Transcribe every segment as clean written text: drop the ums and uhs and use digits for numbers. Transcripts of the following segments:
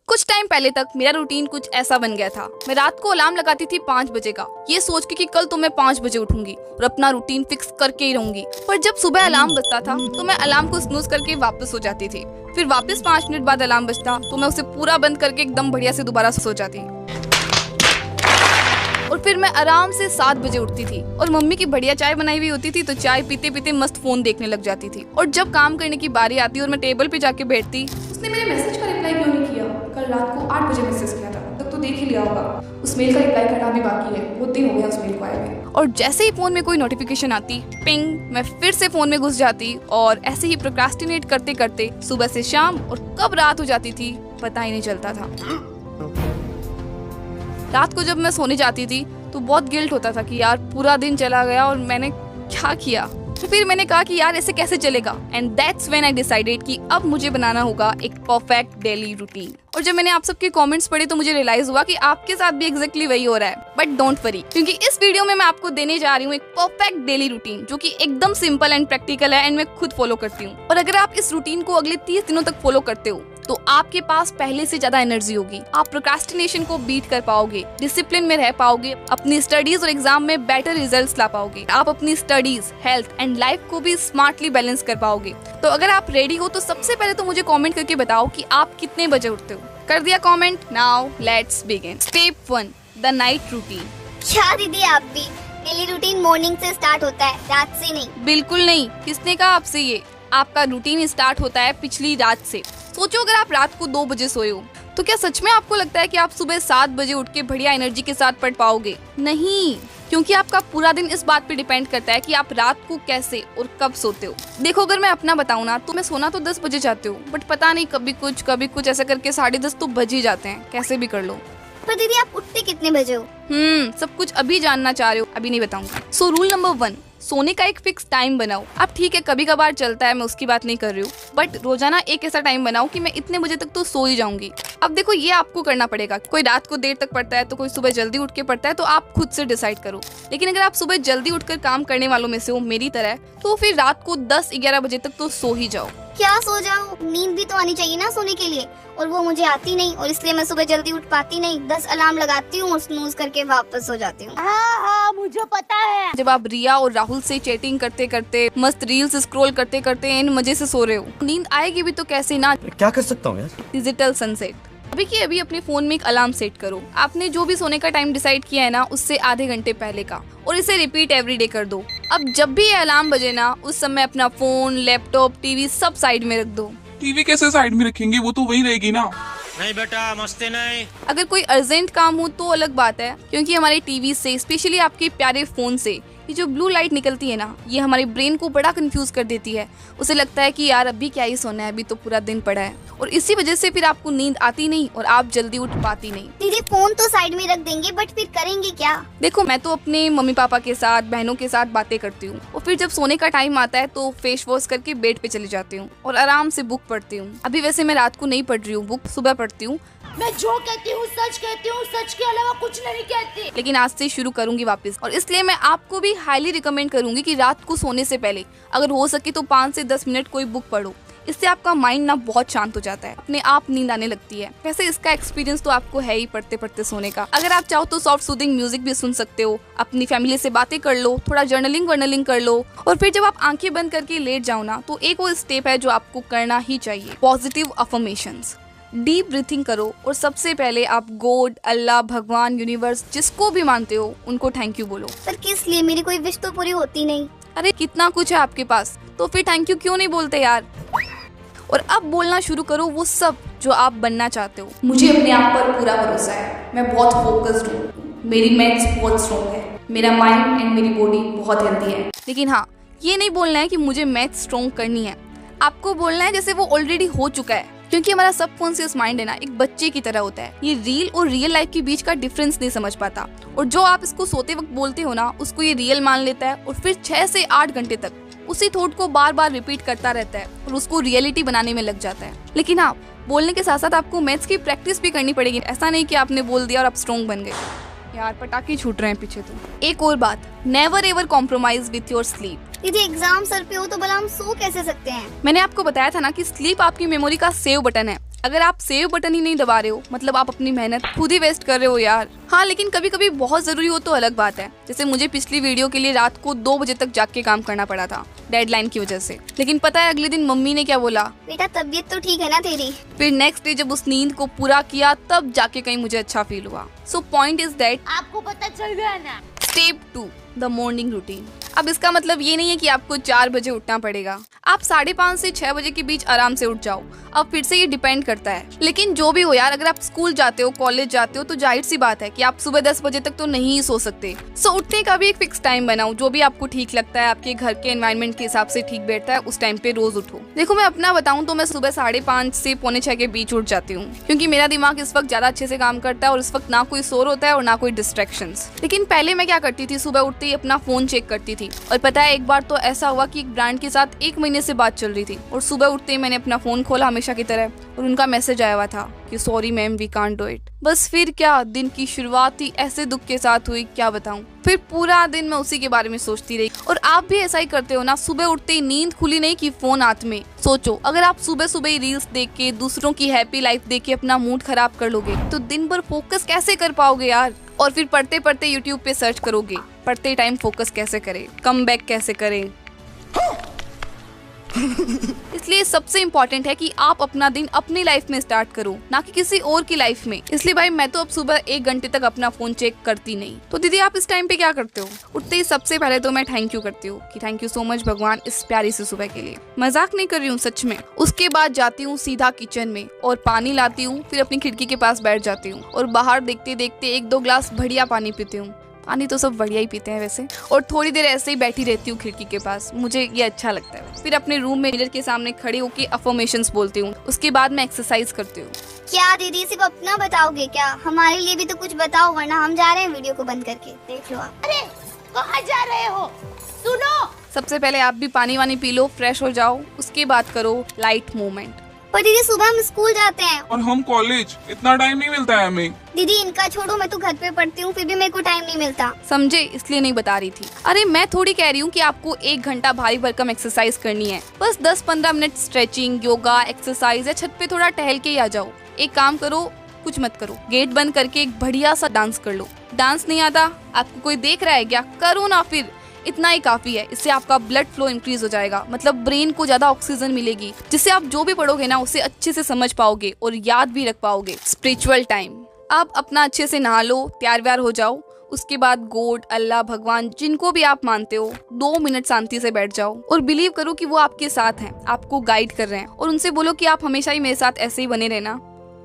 कुछ टाइम पहले तक मेरा रूटीन कुछ ऐसा बन गया था। मैं रात को अलार्म लगाती थी 5 बजे का, ये सोच के कि कल तो मैं 5 बजे उठूंगी और अपना रूटीन फिक्स करके ही रहूंगी। पर जब सुबह अलार्म बजता था तो मैं अलार्म को स्नूज करके वापस सो जाती थी। फिर वापस 5 मिनट बाद अलार्म बजता तो मैं उसे पूरा बंद करके एकदम बढ़िया से दोबारा सो जाती। और फिर मैं आराम से 7 बजे उठती थी और मम्मी की बढ़िया चाय बनाई हुई होती थी तो चाय पीते पीते मस्त फोन देखने लग जाती थी। और जब काम करने की बारी आती और मैं टेबल पे जाके बैठती, उसने मेरे मैसेज का रिप्लाई क्यों नहीं किया? कल रात को 8 बजे मैसेज किया था, तब तो देख ही लिया होगा। उस मेल का रिप्लाई करना भी बाकी है, बहुत दिन हो गया उस मेल को आए हुए। और जैसे ही फोन में कोई नोटिफिकेशन आती, पिंग, मैं फिर से फोन में घुस जाती और ऐसे ही प्रोक्रास्टिनेट करते करते सुबह से शाम और कब रात हो जाती थी पता ही नहीं चलता था। रात को जब मैं सोने जाती थी तो बहुत गिल्ट होता था कि यार पूरा दिन चला गया और मैंने क्या किया। तो फिर मैंने कहा कि यार ऐसे कैसे चलेगा, and that's when I decided कि अब मुझे बनाना होगा एक परफेक्ट डेली रूटीन। और जब मैंने आप सबके कमेंट्स पढ़े तो मुझे रियलाइज हुआ कि आपके साथ भी एग्जैक्टली वही हो रहा है। बट डोंट वरी, क्योंकि इस वीडियो में मैं आपको देने जा रही हूँ एक परफेक्ट डेली रूटीन जो कि एकदम सिंपल एंड प्रैक्टिकल है एंड मैं खुद फॉलो करती हूँ। और अगर आप इस रूटीन को अगले 30 दिनों तक फॉलो करते हो तो आपके पास पहले से ज्यादा एनर्जी होगी, आप प्रोक्रास्टिनेशन को बीट कर पाओगे, डिसिप्लिन में रह पाओगे, अपनी स्टडीज और एग्जाम में बेटर रिजल्ट्स ला पाओगे, आप अपनी स्टडीज, हेल्थ एंड लाइफ को भी स्मार्टली बैलेंस कर पाओगे। तो अगर आप रेडी हो तो सबसे पहले तो मुझे कमेंट करके बताओ कि आप कितने बजे उठते हो। कर दिया comment? Now let's begin. Step 1, the night routine. क्या दीदी आप भी? डेली रूटीन मॉर्निंग से स्टार्ट होता है, रात से नहीं। बिल्कुल नहीं, किसने कहा आपसे ये? आपका रूटीन स्टार्ट होता है पिछली रात से। सोचो अगर आप रात को 2 बजे सोए हो तो क्या सच में आपको लगता है कि आप सुबह 7 बजे उठ के बढ़िया एनर्जी के साथ पढ़ पाओगे? नहीं, क्योंकि आपका पूरा दिन इस बात पे डिपेंड करता है कि आप रात को कैसे और कब सोते हो। देखो अगर मैं अपना बताऊं ना तो मैं सोना तो 10 बजे चाहती हूँ, बट पता नहीं कभी कुछ ऐसा करके 10:30 तो बज ही जाते हैं, कैसे भी कर लो। पर दीदी आप उठते कितने बजे हो? सब कुछ अभी जानना चाह रहे हो? अभी नहीं बताऊंगा। सो रूल नंबर 1, सोने का एक फिक्स टाइम बनाओ। अब ठीक है कभी कभार चलता है, मैं उसकी बात नहीं कर रही हूँ, बट रोजाना एक ऐसा टाइम बनाओ कि मैं इतने बजे तक तो सो ही जाऊंगी। अब देखो ये आपको करना पड़ेगा, कोई रात को देर तक पढ़ता है तो कोई सुबह जल्दी उठ के पढ़ता है, तो आप खुद से डिसाइड करो। लेकिन अगर आप सुबह जल्दी उठकर काम करने वालों में से हो मेरी तरह, तो फिर रात को 10-11 बजे तक तो सो ही जाओ। क्या सो जाओ? नींद भी तो आनी चाहिए ना सोने के लिए, और वो मुझे आती नहीं और इसलिए मैं सुबह जल्दी उठ पाती नहीं। 10 अलार्म लगाती हूँ और स्नूज करके वापस सो जाती हूँ। हाँ मुझे पता है। जब आप रिया और राहुल से चैटिंग करते करते, मस्त रील्स स्क्रॉल करते करते इन मजे से सो रहे हो, नींद आएगी भी तो कैसे ना। क्या कर सकता हूँ यार? Digital sunset. अभी की अभी अपने फोन में एक अलार्म सेट करो। आपने जो भी सोने का टाइम डिसाइड किया है ना उससे आधे घंटे पहले का, और इसे रिपीट एवरीडे कर दो। अब जब भी ये अलार्म बजे ना उस समय अपना फोन, लैपटॉप, टीवी सब साइड में रख दो। टीवी कैसे साइड में रखेंगे, वो तो वही रहेगी ना। नहीं बेटा मस्ती नहीं। अगर कोई अर्जेंट काम हो तो अलग बात है, क्योंकि हमारे टीवी से, स्पेशली आपके प्यारे फोन से, ये जो ब्लू लाइट निकलती है ना, ये हमारे ब्रेन को बड़ा कंफ्यूज कर देती है। उसे लगता है कि यार अभी क्या ही सोना है, अभी तो पूरा दिन पड़ा है, और इसी वजह से फिर आपको नींद आती नहीं और आप जल्दी उठ पाती नहीं। दीदी फोन तो साइड में रख देंगे, बट फिर करेंगे क्या? देखो मैं तो अपने मम्मी पापा के साथ, बहनों के साथ बातें करती हूँ, और फिर जब सोने का टाइम आता है तो फेस वॉश करके बेड पे चली जाती हूँ और आराम से बुक पढ़ती हूँ। अभी वैसे मैं रात को नहीं पढ़ रही हूँ बुक, सुबह पढ़ती हूँ। मैं जो कहती हूँ सच कहती हूँ, सच के अलावा कुछ नहीं कहती। लेकिन आज से शुरू करूंगी वापस, और इसलिए मैं आपको भी हाईली रिकमेंड करूंगी कि रात को सोने से पहले अगर हो सके तो 5 से 10 मिनट कोई बुक पढ़ो। इससे आपका माइंड ना बहुत शांत हो जाता है, अपने आप नींद आने लगती है। वैसे इसका एक्सपीरियंस तो आपको है ही पढ़ते पढ़ते सोने का। अगर आप चाहो तो सॉफ्ट सूदिंग म्यूजिक भी सुन सकते हो, अपनी फैमिली से बातें कर लो, थोड़ा जर्नलिंग कर लो, और फिर जब आप आंखें बंद करके लेट जाओ ना तो एक और स्टेप है जो आपको करना ही चाहिए, पॉजिटिव अफर्मेशंस। डीप ब्रीथिंग करो और सबसे पहले आप गॉड, अल्लाह, भगवान, यूनिवर्स, जिसको भी मानते हो उनको थैंक यू बोलो। पर किस लिए? मेरी कोई विश तो पूरी होती नहीं। अरे कितना कुछ है आपके पास, तो फिर थैंक यू क्यों नहीं बोलते यार। और अब बोलना शुरू करो वो सब जो आप बनना चाहते हो। मुझे अपने आप पर पूरा भरोसा है, मैं बहुत फोकस्ड हूँ, मेरी मेंटस बहुत स्ट्रॉन्ग है, मेरा माइंड एंड मेरी बॉडी बहुत हेल्दी है। लेकिन हाँ, ये नहीं बोलना है कि मुझे मैथ स्ट्रॉन्ग करनी है, आपको बोलना है जैसे वो ऑलरेडी हो चुका है। क्योंकि हमारा सबकॉन्शियस माइंड है ना एक बच्चे की तरह होता है, ये रील और रियल लाइफ के बीच का डिफरेंस नहीं समझ पाता, और जो आप इसको सोते वक्त बोलते हो ना उसको ये रियल मान लेता है, और फिर 6 से 8 घंटे तक उसी थॉट को बार बार रिपीट करता रहता है और उसको रियलिटी बनाने में लग जाता है। लेकिन हाँ, बोलने के साथ साथ आपको मैथ्स की प्रैक्टिस भी करनी पड़ेगी। ऐसा नहीं कि आपने बोल दिया और आप स्ट्रॉन्ग बन गए। यार पटाखे छूट रहे हैं पीछे तो। एक और बात, never ever compromise with your sleep. दीदी एग्जाम सर पे हो तो भला हम सो कैसे सकते हैं? मैंने आपको बताया था ना कि स्लीप आपकी मेमोरी का सेव बटन है। अगर आप सेव बटन ही नहीं दबा रहे हो मतलब आप अपनी मेहनत खुद ही वेस्ट कर रहे हो यार। हाँ, लेकिन कभी कभी बहुत जरूरी हो तो अलग बात है। जैसे मुझे पिछली वीडियो के लिए रात को 2 बजे तक जाग के काम करना पड़ा था डेडलाइन की वजह से। लेकिन पता है अगले दिन मम्मी ने क्या बोला? बेटा तबीयत तो ठीक है ना तेरी? फिर नेक्स्ट डे जब उस नींद को पूरा किया तब जाके कहीं मुझे अच्छा फील हुआ। सो पॉइंट इज दैट आपको पता चल गया ना। Step 2 the morning routine. अब इसका मतलब ये नहीं है कि आपको 4 बजे उठना पड़ेगा। आप 5:30 से 6 बजे के बीच आराम से उठ जाओ। अब फिर से ये डिपेंड करता है। लेकिन जो भी हो यार, अगर आप स्कूल जाते हो, कॉलेज जाते हो तो जाहिर सी बात है कि आप सुबह 10 बजे तक तो नहीं सो सकते। सो उठने का भी एक फिक्स टाइम बनाओ, जो भी आपको ठीक लगता है, आपके घर के एनवायरनमेंट के हिसाब से ठीक बैठता है, उस टाइम पे रोज उठो। देखो मैं अपना बताऊं तो मैं सुबह 5:30 से 5:45 के बीच उठ जाती हूँ, क्योंकि मेरा दिमाग इस वक्त ज्यादा अच्छे से काम करता है और इस वक्त ना कोई शोर होता है और ना कोई डिस्ट्रैक्शंस। लेकिन पहले मैं क्या करती थी, सुबह उठते ही अपना फोन चेक करती थी। और पता है एक बार तो ऐसा हुआ कि एक ब्रांड के साथ 1 महीने से बात चल रही थी और सुबह उठते ही मैंने अपना फोन खोला हमेशा की तरह और उनका मैसेज आया हुआ था कि sorry ma'am we can't do it. बस फिर क्या दिन की शुरुआत ही ऐसे दुख के साथ हुई, क्या बताऊं। फिर पूरा दिन मैं उसी के बारे में सोचती रही। और आप भी ऐसा ही करते हो ना? सुबह उठते ही नींद खुली नहीं कि फोन हाथ में। सोचो अगर आप सुबह सुबह ही रील्स देख के, दूसरों की हैप्पी लाइफ देख के अपना मूड खराब कर लोगे तो दिन भर फोकस कैसे कर पाओगे यार। और फिर पढ़ते पढ़ते यूट्यूब पे सर्च करोगे पढ़ते टाइम फोकस कैसे करें, कम बैक कैसे करें। इसलिए सबसे इम्पोर्टेंट है कि आप अपना दिन अपनी लाइफ में स्टार्ट करो, ना कि किसी और की लाइफ में। इसलिए भाई मैं तो अब सुबह 1 घंटे तक अपना फोन चेक करती नहीं। तो दीदी आप इस टाइम पे क्या करते हो? उठते ही सबसे पहले तो मैं थैंक यू करती हूँ कि थैंक यू सो मच भगवान इस प्यारी सी सुबह के लिए। मजाक नहीं कर रही हूँ, सच में। उसके बाद जाती हूँ सीधा किचन में और पानी लाती हूँ, फिर अपनी खिड़की के पास बैठ जाती हूँ और बाहर देखते देखते 1-2 ग्लास बढ़िया पानी पीती हूँ। पानी तो सब बढ़िया ही पीते हैं वैसे। और थोड़ी देर ऐसे ही बैठी रहती हूँ खिड़की के पास, मुझे ये अच्छा लगता है। फिर अपने रूम में मिरर के सामने खड़े होकर अफर्मेशंस बोलती हूँ। उसके बाद मैं एक्सरसाइज करती हूँ। क्या दीदी सिर्फ अपना बताओगे क्या? हमारे लिए भी तो कुछ बताओ, वरना हम जा रहे हैं वीडियो को बंद करके। देख लो आप। अरे कहाँ जा रहे हो? सुनो, सबसे पहले आप भी पानी वानी पी लो, फ्रेश हो जाओ, उसके बाद करो लाइट मूवमेंट। पर दीदी सुबह हम स्कूल जाते हैं और हम कॉलेज, इतना टाइम नहीं मिलता है हमें। दीदी इनका छोड़ो, मैं तो घर पे पढ़ती हूँ, फिर भी मेरे को टाइम नहीं मिलता। समझे? इसलिए नहीं बता रही थी। अरे मैं थोड़ी कह रही हूँ कि आपको 1 घंटा भारी भरकम एक्सरसाइज करनी है। बस 10-15 मिनट स्ट्रेचिंग, योगा, एक्सरसाइज या छत पे थोड़ा टहल के ही आ जाओ। एक काम करो, कुछ मत करो, गेट बंद करके एक बढ़िया सा डांस कर लो। डांस नहीं आता? आपको कोई देख रहा है क्या? करो ना, फिर इतना ही काफी है। इससे आपका ब्लड फ्लो इंक्रीज हो जाएगा, मतलब ब्रेन को ज्यादा ऑक्सीजन मिलेगी, जिससे आप जो भी पढ़ोगे ना उसे अच्छे से समझ पाओगे और याद भी रख पाओगे। Spiritual time. आप अपना अच्छे से नहा लो, तैयार व्यार हो जाओ। उसके बाद गॉड, अल्लाह, भगवान, जिनको भी आप मानते हो, 2 मिनट शांति से बैठ जाओ और बिलीव करो कि वो आपके साथ हैं, आपको गाइड कर रहे हैं। और उनसे बोलो कि आप हमेशा ही मेरे साथ ऐसे ही बने रहना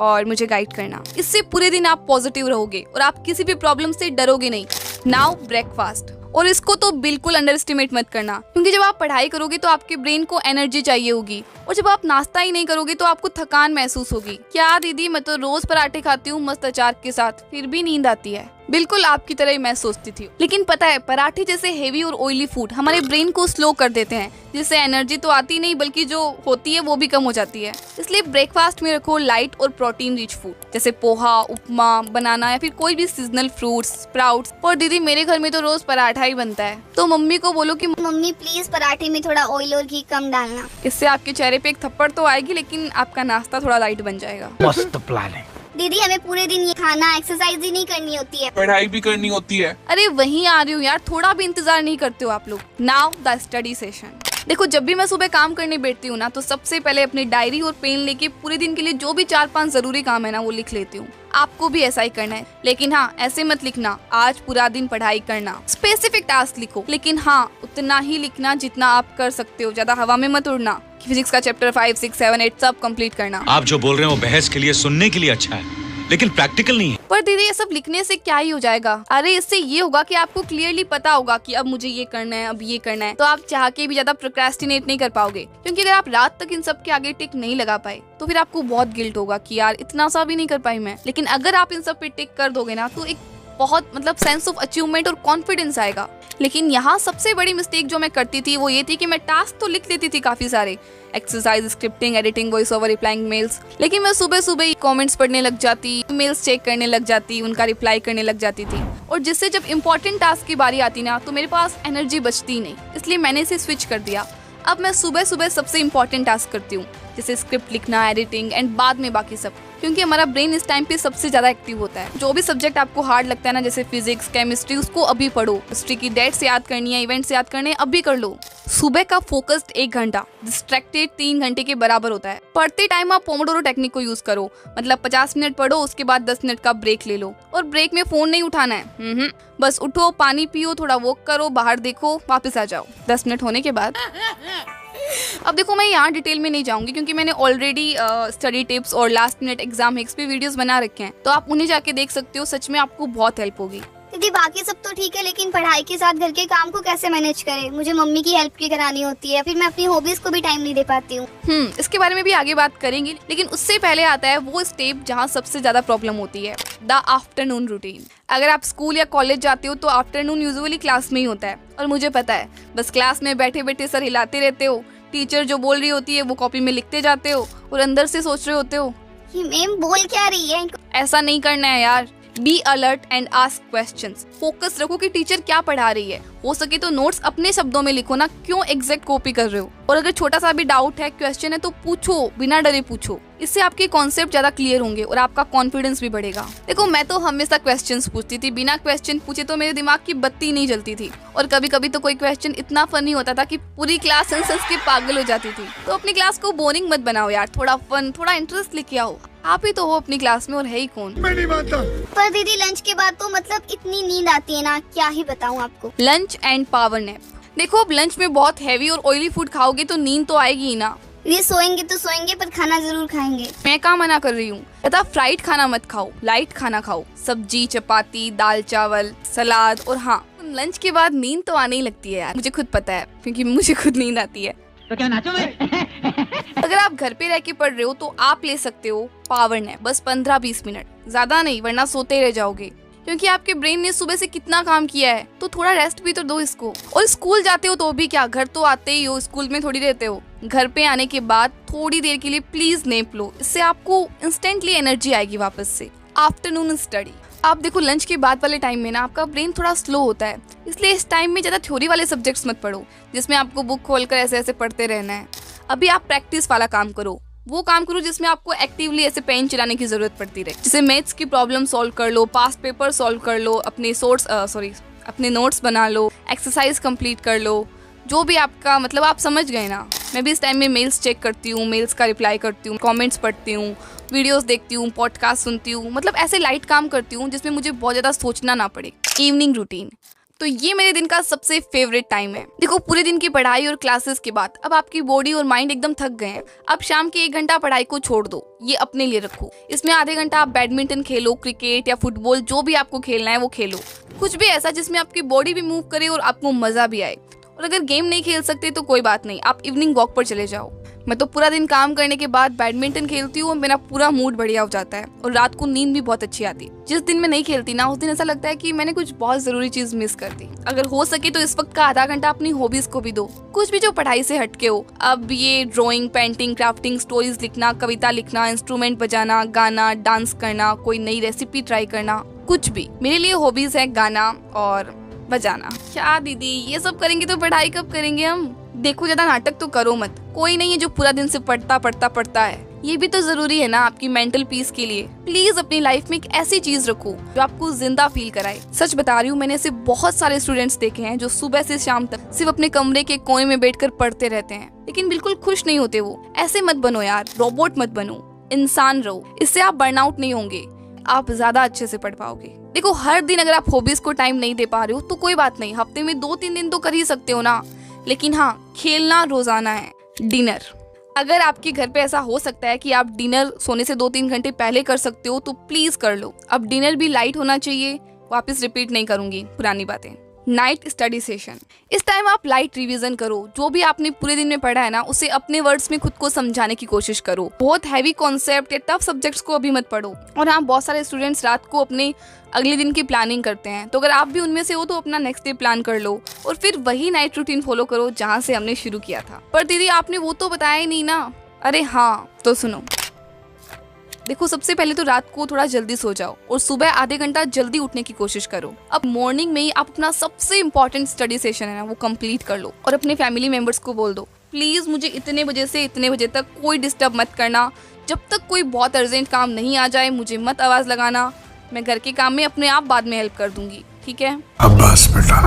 और मुझे गाइड करना। इससे पूरे दिन आप पॉजिटिव रहोगे और आप किसी भी प्रॉब्लम से डरोगे नहीं। Now breakfast. और इसको तो बिल्कुल अंडर एस्टिमेट मत करना, क्योंकि जब आप पढ़ाई करोगे तो आपके ब्रेन को एनर्जी चाहिए होगी और जब आप नाश्ता ही नहीं करोगे तो आपको थकान महसूस होगी। क्या दीदी, मैं तो रोज पराठे खाती हूँ मस्त अचार के साथ, फिर भी नींद आती है। बिल्कुल आपकी तरह ही मैं सोचती थी। लेकिन पता है पराठे जैसे हेवी और ऑयली फूड हमारे ब्रेन को स्लो कर देते हैं, जिससे एनर्जी तो आती नहीं बल्कि जो होती है वो भी कम हो जाती है। इसलिए ब्रेकफास्ट में रखो लाइट और प्रोटीन रिच फूड, जैसे पोहा, उपमा, बनाना या फिर कोई भी सीजनल फ्रूट्स, स्प्राउट्स। और दीदी मेरे घर में तो रोज पराठा ही बनता है, तो मम्मी को बोलो कि मम्मी प्लीज पराठे में थोड़ा ऑयल और घी कम डालना। इससे आपके चेहरे पे एक थप्पड़ तो आएगी, लेकिन आपका नाश्ता थोड़ा लाइट बन जाएगा। मस्त प्लान है। दीदी हमें पूरे दिन ये खाना, एक्सरसाइज ही नहीं करनी होती है, पढ़ाई भी करनी होती है। अरे वहीं आ रही हूँ यार, थोड़ा भी इंतजार नहीं करते हो आप लोग। Now the study session. देखो जब भी मैं सुबह काम करने बैठती हूँ ना, तो सबसे पहले अपनी डायरी और पेन लेके पूरे दिन के लिए जो भी 4-5 जरूरी काम है ना वो लिख लेती हूँ। आपको भी ऐसा ही करना है, लेकिन हाँ ऐसे मत लिखना आज पूरा दिन पढ़ाई करना। स्पेसिफिक टास्क लिखो, लेकिन हाँ उतना ही लिखना जितना आप कर सकते हो, ज्यादा हवा में मत उड़ना। फिजिक्स का चैप्टर 5, 6, 7, 8 सब कंप्लीट करना। आप जो बोल रहे हो बहस के लिए, सुनने के लिए अच्छा है, लेकिन प्रैक्टिकल नहीं है। पर दीदी ये सब लिखने से क्या ही हो जाएगा? अरे इससे ये होगा कि आपको क्लियरली पता होगा कि अब मुझे ये करना है, अब ये करना है। तो आप चाह के भी ज्यादा प्रोक्रेस्टिनेट नहीं कर पाओगे, क्योंकि अगर आप रात तक इन सब के आगे टिक नहीं लगा पाए तो फिर आपको बहुत गिल्ट होगा कि यार इतना सा भी नहीं कर पाई मैं। लेकिन अगर आप इन सब पे टिक कर दोगे ना तो एक बहुत सेंस ऑफ अचीवमेंट और कॉन्फिडेंस आएगा। लेकिन यहाँ सबसे बड़ी मिस्टेक जो मैं करती थी वो ये थी कि मैं टास्क तो लिख लेती थी काफी सारे, exercise, scripting, editing, voice over, replying mails, लेकिन मैं सुबह सुबह ही कमेंट्स पढ़ने लग जाती, मेल्स चेक करने लग जाती, उनका रिप्लाई करने लग जाती थी। और जिससे जब इम्पोर्टेंट टास्क की बारी आती ना तो मेरे पास एनर्जी बचती ही नहीं। इसलिए मैंने इसे स्विच कर दिया। अब मैं सुबह सुबह सबसे इम्पोर्टेंट टास्क करती हूँ, जैसे स्क्रिप्ट लिखना, एडिटिंग एंड बाद में बाकी सब, क्योंकि हमारा ब्रेन इस टाइम पे सबसे ज्यादा एक्टिव होता है। जो भी सब्जेक्ट आपको हार्ड लगता है ना, जैसे फिजिक्स, केमिस्ट्री, उसको अभी पढ़ो। हिस्ट्री की डेट्स याद करनी है, इवेंट्स याद करने, अभी कर लो। सुबह का फोकस्ड 1 घंटा, डिस्ट्रैक्टेड 3 घंटे के बराबर होता है। पढ़ते टाइम आप पोमोडोरो टेक्निक को यूज करो, मतलब 50 मिनट पढ़ो, उसके बाद 10 मिनट का ब्रेक ले लो। और ब्रेक में फोन नहीं उठाना है, बस उठो, पानी पियो, थोड़ा वॉक करो, बाहर देखो, वापस आ जाओ। 10 मिनट होने के बाद अब देखो, मैं यहाँ डिटेल में नहीं जाऊंगी क्योंकि मैंने ऑलरेडी स्टडी टिप्स और लास्ट मिनट एग्जाम हैक्स पे वीडियोस बना रखे हैं, तो आप उन्हें जाके देख सकते हो। सच में आपको बहुत हेल्प होगी। दीदी बाकी सब तो ठीक है, लेकिन पढ़ाई के साथ घर के काम को कैसे मैनेज करें? मुझे मम्मी की हेल्प भी करानी होती है, फिर मैं अपनी हॉबीज को भी टाइम नहीं दे पाती हूँ। इसके बारे में भी आगे बात करेंगे, लेकिन उससे पहले आता है वो स्टेप जहाँ सबसे ज्यादा प्रॉब्लम होती है, द आफ्टरनून रूटीन। अगर आप स्कूल या कॉलेज जाते हो तो आफ्टरनून यूजुअली क्लास में ही होता है, और मुझे पता है, बस क्लास में बैठे बैठे सर हिलाते रहते हो, टीचर जो बोल रही होती है वो कॉपी में लिखते जाते हो, और अंदर से सोच रहे होते हो ये मैम बोल क्या रही है? ऐसा नहीं करना है यार। Be alert and ask questions. Focus रखो कि टीचर क्या पढ़ा रही है। हो सके तो नोट्स अपने शब्दों में लिखो ना, क्यों एग्जैक्ट कॉपी कर रहे हो। और अगर छोटा सा भी डाउट है, क्वेश्चन है, तो पूछो, बिना डरे पूछो। इससे आपके कॉन्सेप्ट ज्यादा क्लियर होंगे और आपका कॉन्फिडेंस भी बढ़ेगा। देखो, मैं तो हमेशा क्वेश्चंस पूछती थी, बिना क्वेश्चन पूछे तो मेरे दिमाग की बत्ती नहीं जलती थी। और कभी कभी तो कोई क्वेश्चन इतना फनी होता था कि पूरी क्लास हंस के पागल हो जाती थी। तो अपनी क्लास को बोरिंग मत बनाओ यार, थोड़ा फन, थोड़ा इंटरेस्ट लेके आओ। आप ही तो हो अपनी क्लास में, और है ही कौन। मैं नहीं मानता। पर दीदी लंच के बाद तो मतलब इतनी नींद आती है ना, क्या ही बताऊं आपको। Lunch and power nap. देखो, अब लंच में बहुत हैवी और ऑयली फूड खाओगे तो नींद तो आएगी ही ना। ये सोएंगे तो सोएंगे, पर खाना जरूर खाएंगे। मैं कहाँ मना कर रही हूँ, पता, फ्राइड खाना मत खाओ, लाइट खाना खाओ। सब्जी, चपाती, दाल चावल, सलाद। और हाँ, लंच के बाद नींद तो आने ही लगती है यार, मुझे खुद पता है, क्योंकि मुझे खुद नींद आती है। तो क्या नाचो मैं? अगर आप घर पे रह के पढ़ रहे हो तो आप ले सकते हो पावर नैप, बस 15-20 मिनट, ज्यादा नहीं, वरना सोते रह जाओगे। क्योंकि आपके ब्रेन ने सुबह से कितना काम किया है, तो थोड़ा रेस्ट भी तो दो इसको। और स्कूल जाते हो तो भी क्या, घर तो आते ही हो, स्कूल में थोड़ी रहते हो। घर पे आने के बाद थोड़ी देर के लिए प्लीज नैप लो, इससे आपको इंस्टेंटली एनर्जी आएगी वापस से। Afternoon study. आप देखो, लंच के बाद वाले टाइम में ना आपका ब्रेन थोड़ा स्लो होता है, इसलिए इस टाइम में ज्यादा थ्योरी वाले सब्जेक्ट्स मत पढ़ो, जिसमें आपको बुक खोलकर ऐसे ऐसे पढ़ते रहना है। अभी आप प्रैक्टिस वाला काम करो, वो काम करो जिसमें आपको एक्टिवली ऐसे पेन चलाने की जरूरत पड़ती रहे। जैसे मैथ्स की प्रॉब्लम सॉल्व कर लो, पास्ट पेपर सॉल्व कर लो, अपने नोट्स बना लो, एक्सरसाइज कंप्लीट कर लो, जो भी आपका, मतलब आप समझ गए ना। मैं भी इस टाइम में मेल्स चेक करती हूँ, मेल्स का रिप्लाई करती हूँ, कमेंट्स पढ़ती हूँ, वीडियोस देखती हूँ, पॉडकास्ट सुनती हूँ, मतलब ऐसे लाइट काम करती हूँ जिसमें मुझे बहुत ज़्यादा सोचना ना पड़े। Evening routine. तो ये मेरे दिन का सबसे फेवरेट टाइम है। देखो, पूरे दिन की पढ़ाई और क्लासेस के बाद अब आपकी बॉडी और माइंड एकदम थक गए हैं। अब शाम के 1 घंटा पढ़ाई को छोड़ दो, ये अपने लिए रखो। इसमें आधे घंटा आप बैडमिंटन खेलो, क्रिकेट या फुटबॉल, जो भी आपको खेलना है वो खेलो। कुछ भी ऐसा जिसमें आपकी बॉडी भी मूव करे और आपको मजा भी आए। और अगर गेम नहीं खेल सकते तो कोई बात नहीं, आप इवनिंग वॉक पर चले जाओ। मैं तो पूरा दिन काम करने के बाद बैडमिंटन खेलती हूँ और मेरा पूरा मूड बढ़िया हो जाता है, और रात को नींद भी बहुत अच्छी आती है। जिस दिन मैं नहीं खेलती ना, उस दिन ऐसा लगता है कि मैंने कुछ बहुत जरूरी चीज मिस कर दी। अगर हो सके तो इस वक्त का आधा घंटा अपनी हॉबीज को भी दो, कुछ भी जो पढ़ाई से हटके हो। अब ये ड्राइंग, पेंटिंग, क्राफ्टिंग, स्टोरीज लिखना, कविता लिखना, इंस्ट्रूमेंट बजाना, गाना, डांस करना, कोई नई रेसिपी ट्राई करना, कुछ भी। मेरे लिए हॉबीज है गाना और बजाना। क्या दीदी, ये सब करेंगे तो पढ़ाई कब करेंगे हम? देखो, ज्यादा नाटक तो करो मत। कोई नहीं है जो पूरा दिन से पढ़ता है, ये भी तो जरूरी है ना आपकी मेंटल पीस के लिए। प्लीज अपनी लाइफ में एक ऐसी चीज रखो जो आपको जिंदा फील कराए। सच बता रही हूँ, मैंने ऐसे बहुत सारे स्टूडेंट्स देखे हैं जो सुबह से शाम तक सिर्फ अपने कमरे के कोने में बैठकर पढ़ते रहते हैं, लेकिन बिल्कुल खुश नहीं होते वो। ऐसे मत बनो यार, रोबोट मत बनो, इंसान रहो। इससे आप बर्नआउट नहीं होंगे, आप ज्यादा अच्छे से पढ़ पाओगे। देखो, हर दिन अगर आप हॉबीज को टाइम नहीं दे पा रहे हो तो कोई बात नहीं, हफ्ते में 2-3 दिन तो कर ही सकते हो ना। लेकिन हाँ, खेलना रोजाना है। डिनर, अगर आपके घर पे ऐसा हो सकता है कि आप डिनर सोने से 2-3 घंटे पहले कर सकते हो तो प्लीज कर लो। अब डिनर भी लाइट होना चाहिए, वापस रिपीट नहीं करूंगी पुरानी बातें। Night study session. इस टाइम आप लाइट रिवीजन करो, जो भी आपने पूरे दिन में पढ़ा है ना उसे अपने वर्ड्स में खुद को समझाने की कोशिश करो। बहुत हैवी कॉन्सेप्ट या टफ सब्जेक्ट्स को अभी मत पढ़ो। और हाँ, बहुत सारे स्टूडेंट्स रात को अपने अगले दिन की प्लानिंग करते हैं, तो अगर आप भी उनमें से हो तो अपना नेक्स्ट डे प्लान कर लो और फिर वही नाइट रूटीन फॉलो करो जहाँ से हमने शुरू किया था। पर दीदी, आपने वो तो बताया ही नहीं ना। अरे हाँ, तो सुनो। देखो, सबसे पहले तो रात को थोड़ा जल्दी सो जाओ और सुबह आधे घंटा जल्दी उठने की कोशिश करो। अब मॉर्निंग में ही आप अपना सबसे इम्पोर्टेंट स्टडी सेशन है ना वो कंप्लीट कर लो और अपने फैमिली मेंबर्स को बोल दो प्लीज़ मुझे इतने बजे से इतने बजे तक कोई डिस्टर्ब मत करना। जब तक कोई बहुत अर्जेंट काम नहीं आ जाए मुझे मत आवाज़ लगाना। मैं घर के काम में अपने आप बाद में हेल्प कर दूंगी, ठीक है? अब्बास बेटा।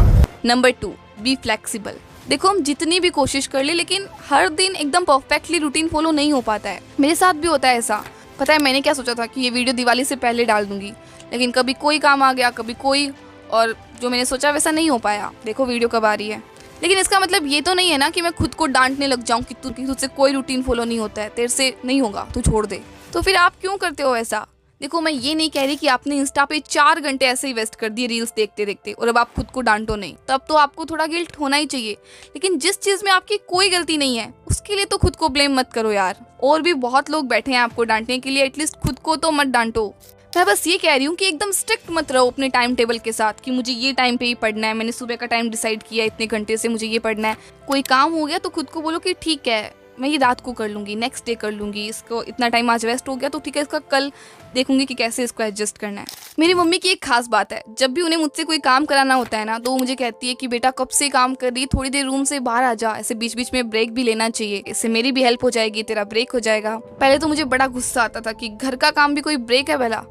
Number 2, be flexible. देखो हम जितनी भी कोशिश कर ले लेकिन हर दिन एकदम परफेक्टली रूटीन फॉलो नहीं हो पाता है। मेरे साथ भी होता है ऐसा। पता है मैंने क्या सोचा था कि ये वीडियो दिवाली से पहले डाल दूंगी, लेकिन कभी कोई काम आ गया, कभी कोई, और जो मैंने सोचा वैसा नहीं हो पाया। देखो वीडियो कब आ रही है। लेकिन इसका मतलब ये तो नहीं है ना कि मैं खुद को डांटने लग जाऊं कि तुझसे कोई रूटीन फॉलो नहीं होता है, तेरे से नहीं होगा, तू छोड़ दे। तो फिर आप क्यों करते हो ऐसा? देखो मैं ये नहीं कह रही कि आपने इंस्टा पे 4 घंटे ऐसे ही वेस्ट कर दिए रील्स देखते देखते और अब आप खुद को डांटो नहीं, तब तो आपको थोड़ा गिल्ट होना ही चाहिए। लेकिन जिस चीज में आपकी कोई गलती नहीं है उसके लिए तो खुद को ब्लेम मत करो यार। और भी बहुत लोग बैठे हैं आपको डांटने के लिए, एटलीस्ट खुद को तो मत डांटो। मैं बस ये कह रही हूँ कि एकदम स्ट्रिक्ट मत रहो अपने टाइम टेबल के साथ कि मुझे ये टाइम पे ही पढ़ना है, मैंने सुबह का टाइम डिसाइड किया, इतने घंटे से मुझे ये पढ़ना है। कोई काम हो गया तो खुद को बोलो कि ठीक है मैं ये रात को कर लूँगी, नेक्स्ट डे कर लूँगी, इसको इतना टाइम आज वेस्ट हो गया तो ठीक है इसका कल देखूंगी कि कैसे इसको एडजस्ट करना है। मेरी मम्मी की एक खास बात है, जब भी उन्हें मुझसे कोई काम कराना होता है ना तो वो मुझे कहती है कि बेटा कब से काम कर रही, थोड़ी देर रूम से बाहर आ जा, ऐसे बीच बीच में ब्रेक भी लेना चाहिए, इससे मेरी भी हेल्प हो जाएगी, तेरा ब्रेक हो जाएगा। पहले तो मुझे बड़ा गुस्सा आता था कि घर का काम भी कोई ब्रेक है भला,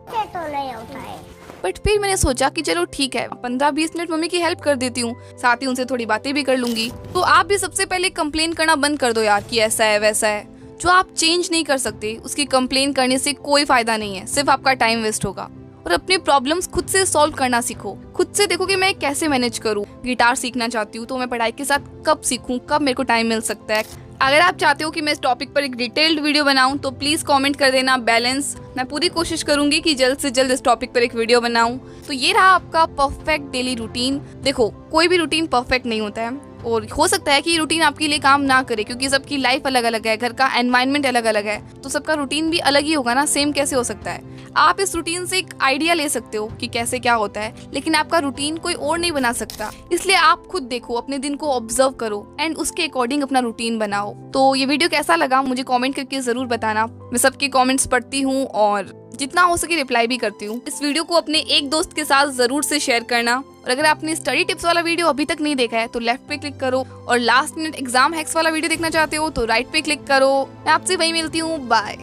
बट फिर मैंने सोचा कि चलो ठीक है 15-20 मिनट मम्मी की हेल्प कर देती हूँ, साथ ही उनसे थोड़ी बातें भी कर लूंगी। तो आप भी सबसे पहले कंप्लेन करना बंद कर दो यार कि ऐसा है वैसा है। जो आप चेंज नहीं कर सकते उसकी कंप्लेन करने से कोई फायदा नहीं है, सिर्फ आपका टाइम वेस्ट होगा। और अपने प्रॉब्लम्स खुद से सॉल्व करना सीखो, खुद से देखो कि मैं कैसे मैनेज करूँ। गिटार सीखना चाहती हूँ तो मैं पढ़ाई के साथ कब सीखूँ, कब मेरे को टाइम मिल सकता है। अगर आप चाहते हो कि मैं इस टॉपिक पर एक डिटेल्ड वीडियो बनाऊं तो प्लीज कमेंट कर देना बैलेंस। मैं पूरी कोशिश करूंगी कि जल्द से जल्द इस टॉपिक पर एक वीडियो बनाऊं। तो ये रहा आपका परफेक्ट डेली रूटीन। देखो कोई भी रूटीन परफेक्ट नहीं होता है और हो सकता है कि ये रूटीन आपके लिए काम ना करे क्योंकि सबकी लाइफ अलग अलग है, घर का एनवायरनमेंट अलग अलग है, तो सबका रूटीन भी अलग ही होगा ना, सेम कैसे हो सकता है। आप इस रूटीन से एक आइडिया ले सकते हो कि कैसे क्या होता है, लेकिन आपका रूटीन कोई और नहीं बना सकता। इसलिए आप खुद देखो, अपने दिन को ऑब्जर्व करो एंड उसके अकॉर्डिंग अपना रूटीन बनाओ। तो ये वीडियो कैसा लगा मुझे कमेंट करके जरूर बताना। मैं सबके कमेंट्स पढ़ती हूँ और जितना हो सके रिप्लाई भी करती हूँ। इस वीडियो को अपने एक दोस्त के साथ जरूर से शेयर करना। और अगर आपने स्टडी टिप्स वाला वीडियो अभी तक नहीं देखा है तो लेफ्ट पे क्लिक करो, और लास्ट मिनट एग्जाम हैक्स वाला वीडियो देखना चाहते हो तो राइट पे क्लिक करो। मैं आपसे वहीं मिलती हूँ, बाय।